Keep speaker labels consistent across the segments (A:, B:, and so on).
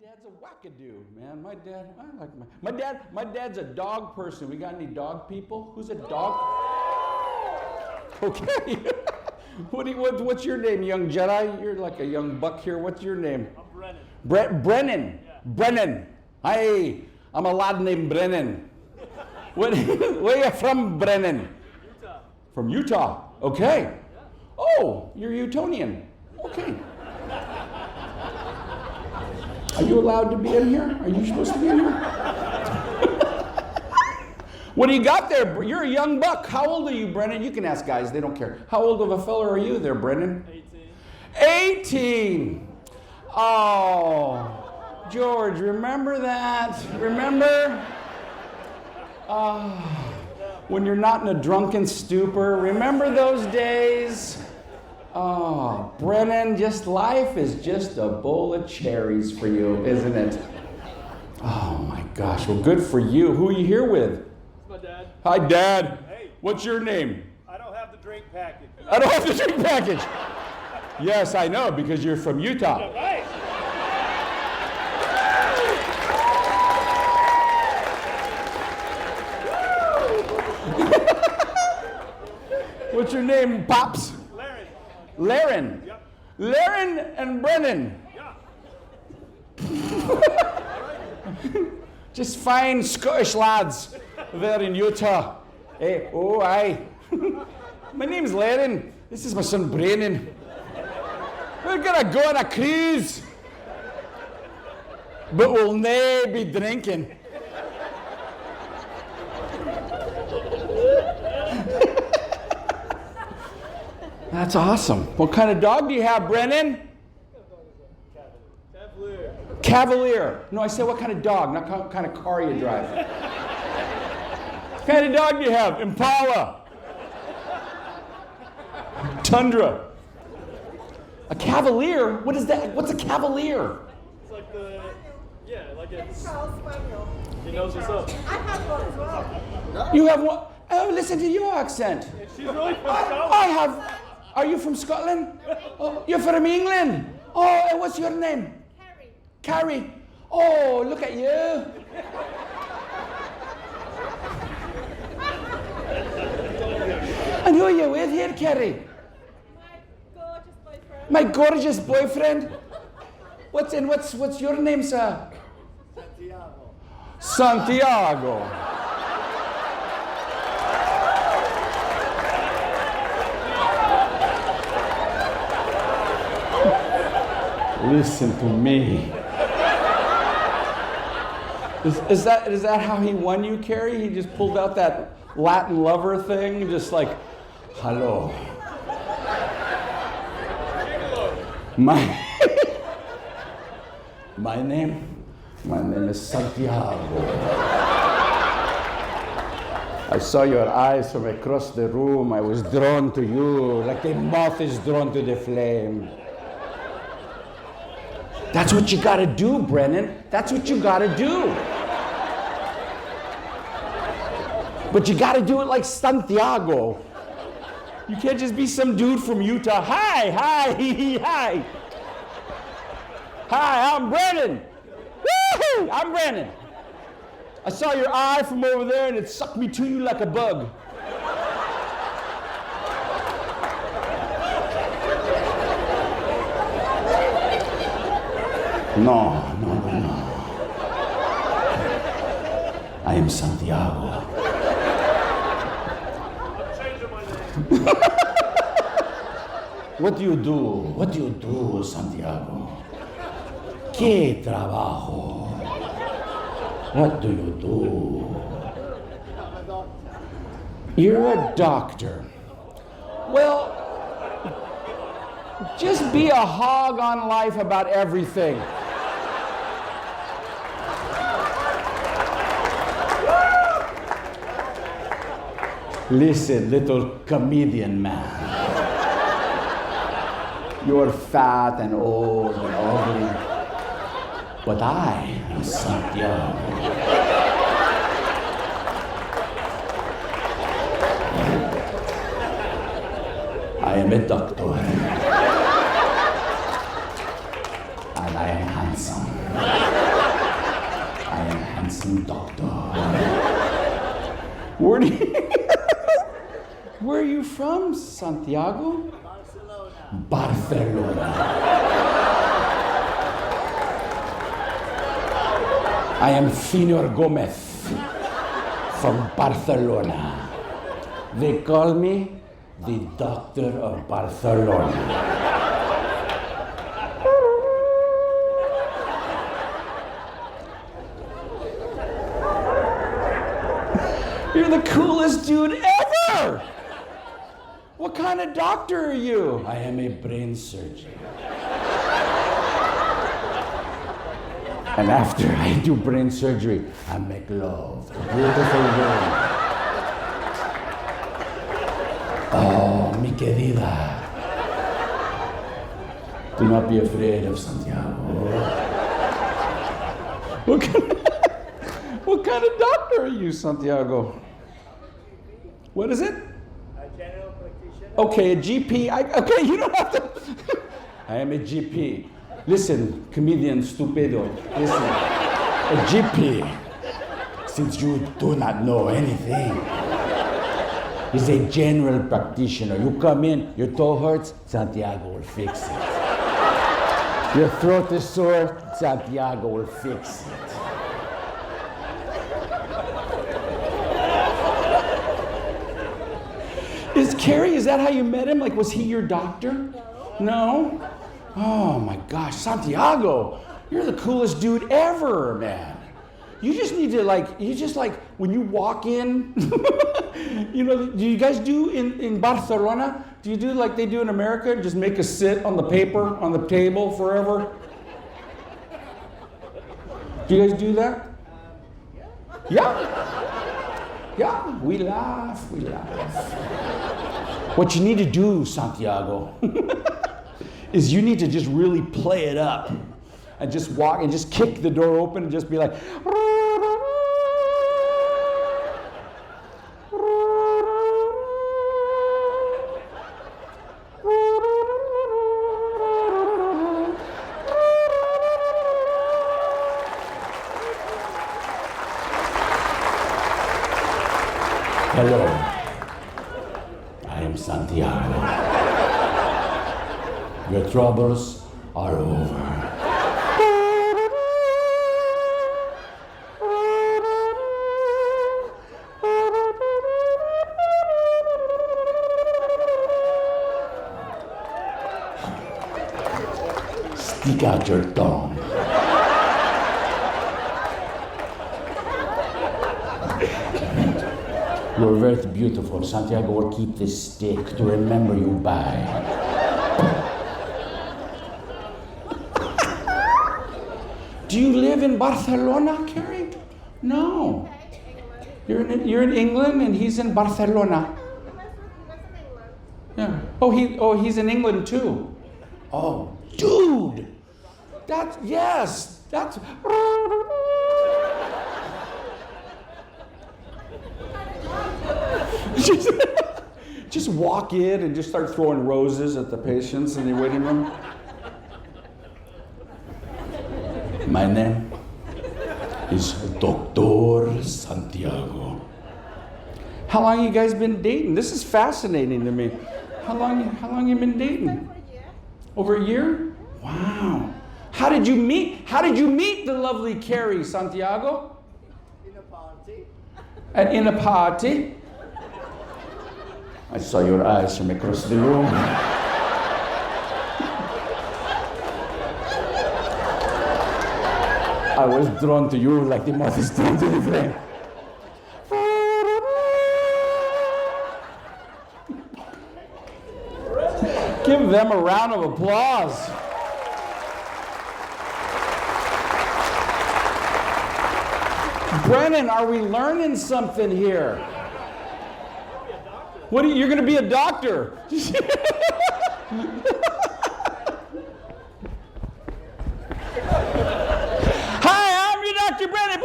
A: dad's a wackadoo, man. My dad's a dog person. We got any dog people? Who's a dog? Okay. What's your name, young Jedi? You're like a young buck here. What's your name?
B: I'm Brennan.
A: Brennan. Yeah. Brennan. I'm a lad named Brennan. Where are you from, Brennan?
B: Utah.
A: From Utah. Okay.
B: Yeah.
A: Oh, you're Utonian. Okay. Are you allowed to be in here? Are you supposed to be in here? What do you got there? You're a young buck. How old are you, Brennan? You can ask guys. They don't care. How old of a fella are you there, Brennan?
B: 18.
A: 18. Oh, George, remember that? Remember? When you're not in a drunken stupor. Remember those days? Oh, Brennan, life is just a bowl of cherries for you, isn't it? Oh my gosh, well, good for you. Who are you here with?
B: It's my dad.
A: Hi, Dad.
B: Hey.
A: What's your name?
B: I don't have the drink package.
A: I don't have the drink package. Yes, I know, because you're from Utah.
B: Yeah, right.
A: What's your name, Pops? Laren.
B: Yep.
A: Laren and Brennan.
B: Yeah.
A: Just fine Scottish lads there in Utah. Hey, oh, aye. My name's Laren. This is my son Brennan. We're gonna go on a cruise. But we'll nae be drinking. That's awesome. What kind of dog do you have, Brennan?
B: Cavalier.
A: Cavalier. No, I said what kind of dog, not what kind of car you drive. What kind of dog do you have? Impala. Tundra. A Cavalier? What is that? What's a Cavalier?
B: It's like it's.
C: Charles Spaniel.
B: He knows what's up.
C: I have one as well.
A: You have one? Oh, listen to your accent.
B: She's really from Scotland.
A: I have. Are you from Scotland? Oh, you're from England. Oh, and what's your name?
C: Carrie.
A: Carrie. Oh, look at you. And who are you with here, Carrie?
C: My gorgeous
A: My
C: boyfriend.
A: gorgeous boyfriend? What's your name, sir?
B: Santiago.
A: Santiago. Listen to me. Is that how he won you, Carrie? He just pulled out that Latin lover thing, just like, hello. My name is Santiago. I saw your eyes from across the room. I was drawn to you like a moth is drawn to the flame. That's what you gotta do, Brennan. That's what you gotta do. But you gotta do it like Santiago. You can't just be some dude from Utah. Hi. Hi, I'm Brennan. Woo-hoo, I'm Brennan. I saw your eye from over there and it sucked me to you like a bug. No. I am Santiago.
B: I'm changing my name.
A: What do you do? What do you do, Santiago? ¿Qué trabajo? What do you do? You're a doctor. Well, just be a hog on life about everything. Listen, little comedian man. You're fat and old and ugly. But I am Santiago. I am a doctor. And I handsome. I am handsome doctor. Where are you from, Santiago? Barcelona. I am Senor Gomez from Barcelona. They call me the Doctor of Barcelona. You're the coolest dude ever! What kind of doctor are you? I am a brain surgeon. And after I do brain surgery, I make love to beautiful women. Oh, mi querida. Do not be afraid of Santiago. What kind of doctor are you, Santiago? What is it?
B: A general practitioner.
A: Okay, a GP. Okay, you don't have to. I am a GP. Listen, comedian stupido. Listen, a GP, since you do not know anything, is a general practitioner. You come in, your toe hurts, Santiago will fix it. Your throat is sore, Santiago will fix it. Carrie, is that how you met him? Like, was he your doctor? No? Oh my gosh, Santiago, you're the coolest dude ever, man. You just need to when you walk in, you know, do you guys do in Barcelona? Do you do like they do in America? Just make us sit on the paper, on the table forever? Do you guys do that? Yeah? Yeah, we laugh. What you need to do, Santiago, is you need to just really play it up and just walk and just kick the door open and just be like, hello, I am Santiago. Your troubles are over. Stick out your tongue. You're very beautiful. Santiago will keep this stick to remember you by. Do you live in Barcelona, Carrie? No. You're in England and he's in Barcelona. Yeah. Oh, he's in England too. Oh, dude. That's. Just walk in and just start throwing roses at the patients in the waiting room. My name is Dr. Santiago. How long you guys been dating? This is fascinating to me. How long you been dating? Over a year? Wow. How did you meet the lovely Carrie, Santiago?
B: In a party.
A: In a party? I saw your eyes from across the room. I was drawn to you like the moth is drawn to the flame. Give them a round of applause. Brennan, are we learning something here? You're going to be a doctor. Hi, I'm your Dr. Brennan.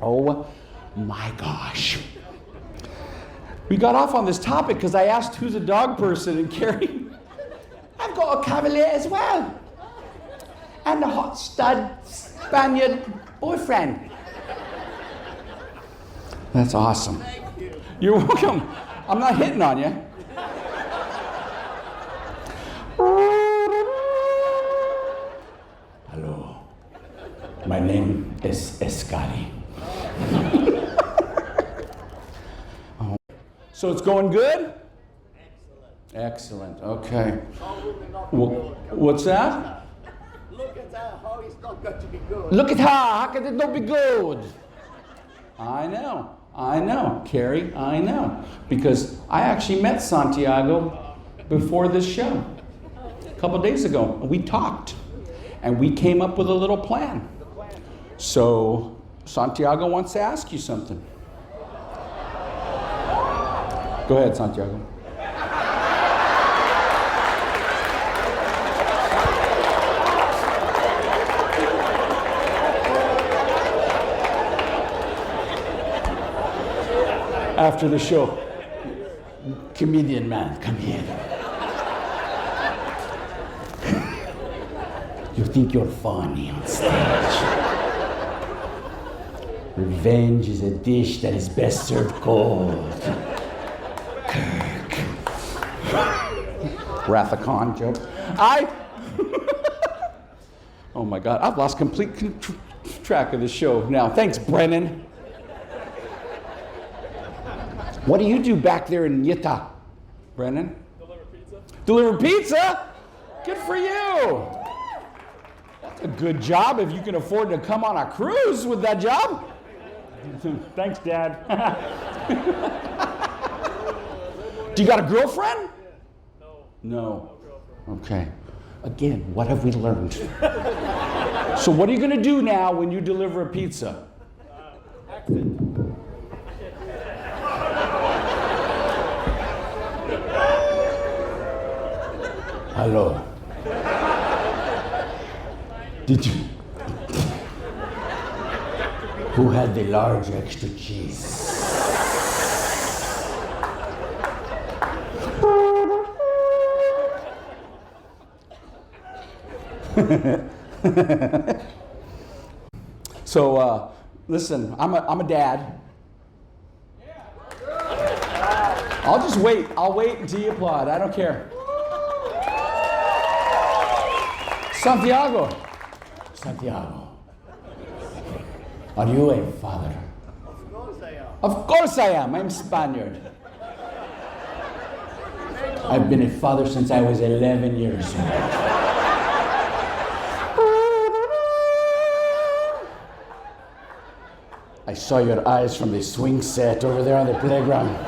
A: Oh my gosh. We got off on this topic because I asked who's a dog person, and Carrie, I've got a Cavalier as well. And a hot stud Spaniard boyfriend. That's awesome. You're welcome. I'm not hitting on you. Hello. My name is Escali. Oh. So it's going good? Excellent. Okay. What's that?
B: Look at how it's not going to be good.
A: Look at her. How can it not be good? I know, Carrie, I know. Because I actually met Santiago before this show. A couple days ago. We talked. And we came up with a little plan. So, Santiago wants to ask you something. Go ahead, Santiago. After the show, comedian man, come here. You think you're funny on stage. Revenge is a dish that is best served cold. Kirk. Wrath of Khan joke. Oh my God, I've lost complete track of the show now. Thanks, Brennan. What do you do back there in Utah, Brennan?
D: Deliver pizza.
A: Deliver pizza? Good for you. That's a good job if you can afford to come on a cruise with that job. Thanks, Dad. Do you got a girlfriend? No. Okay. Again, what have we learned? So what are you going to do now when you deliver a pizza?
D: Accent.
A: Hello. Did you? Who had the large extra cheese? So, listen, I'm a dad. I'll just wait. I'll wait until you applaud. I don't care. Santiago, are you a father?
B: Of course I am.
A: Of course I am. I'm Spaniard. I've been a father since I was 11 years old. I saw your eyes from the swing set over there on the playground.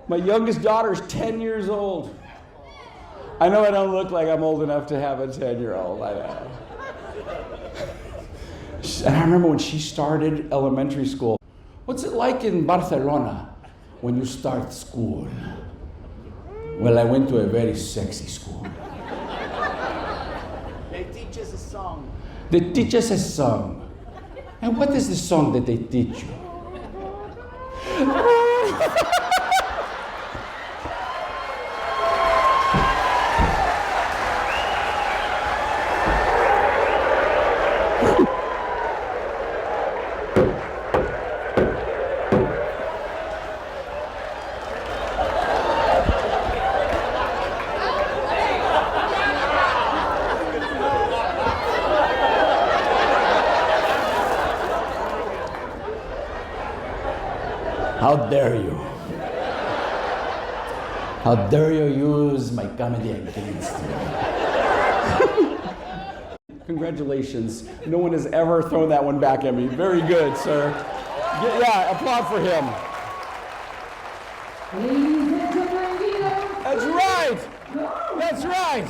A: My youngest daughter's 10 years old. I know I don't look like I'm old enough to have a 10-year-old. I know. And I remember when she started elementary school. What's it like in Barcelona when you start school? Well, I went to a very sexy school.
B: They teach us a song.
A: They teach us a song. And what is the song that they teach you? How dare you? How dare you use my comedy against me? Congratulations. No one has ever thrown that one back at me. Very good, sir. Yeah, applaud for him. That's right. That's right.